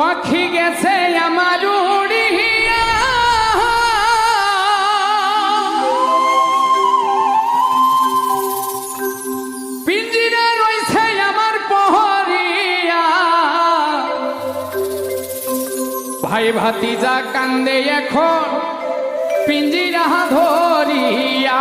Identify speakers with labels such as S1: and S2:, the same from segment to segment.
S1: পাখি গেছে আমার উড়িয়া, পিঞ্জিরা রয়েছে আমার পহরিয়া। ভাই ভাতিজা কান্দে এখন পিঞ্জিরা ধরিয়া।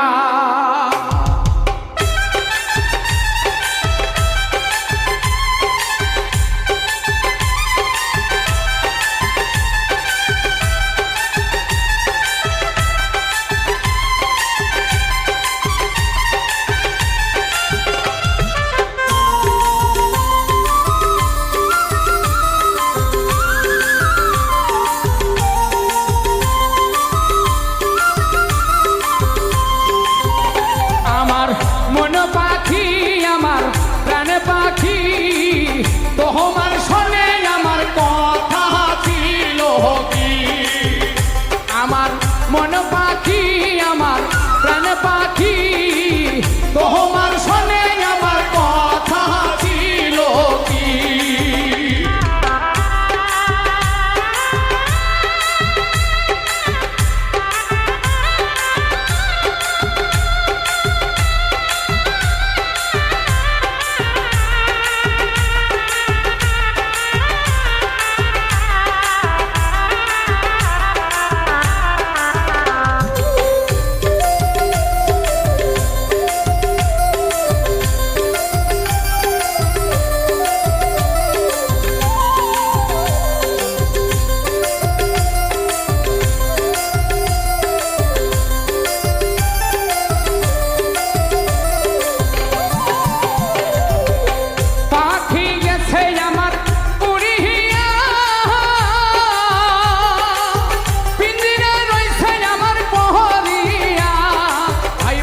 S1: মন পাখি আমার প্রাণ পাখি, তোমার শোনে আমার কথা ছিল কি। আমার মন পাখি আমার প্রাণ পাখি, তোমার শোনে আমার কথা ছিল কি।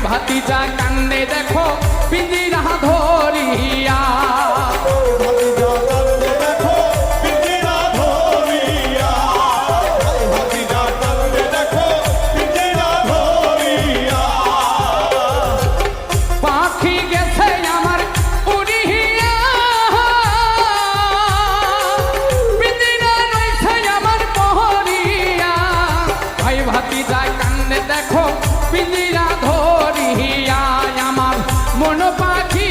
S1: ভাতিজা কান্দে দেখো পিঞ্জিরা ধরিয়া।
S2: ভাতিজা কান্দে দেখো পিঞ্জিরা ধরিয়া। ভাতিজা কান্দে দেখো পিঞ্জিরা ধরিয়া।
S1: পাখি গেছে আমার উড়িয়া, পিঞ্জিরা রয়েছে আমার পহরিয়া। ভাই ভাতিজা কান্দে দেখো পিঞ্জিরা ধরিয়া। আমার মন পাখি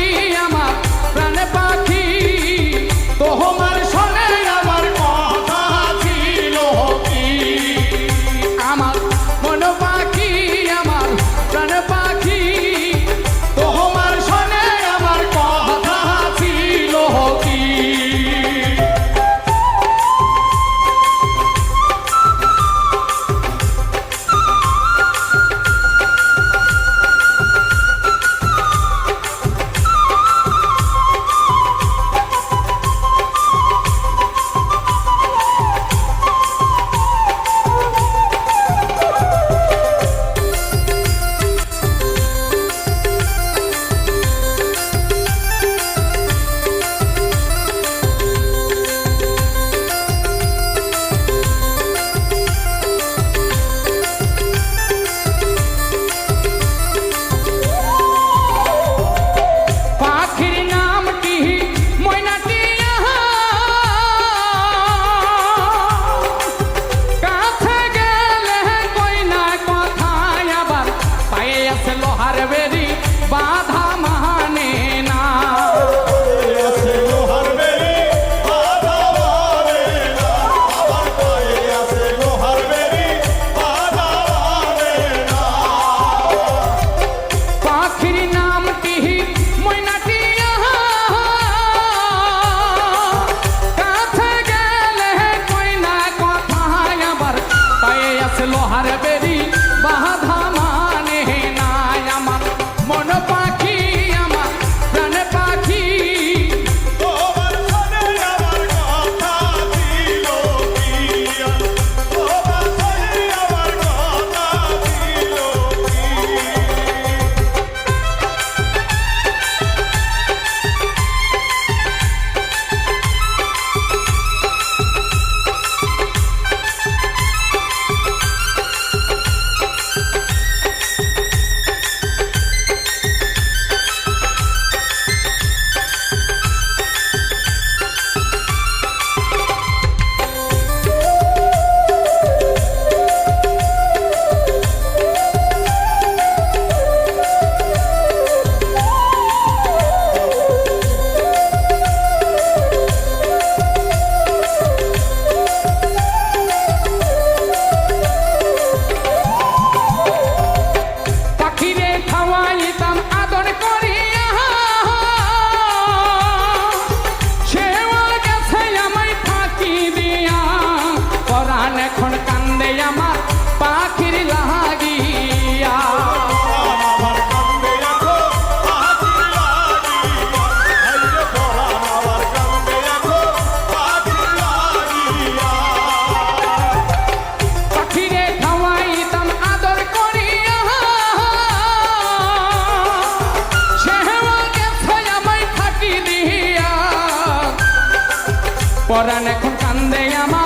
S1: পরাণ এখন কান্দে আমার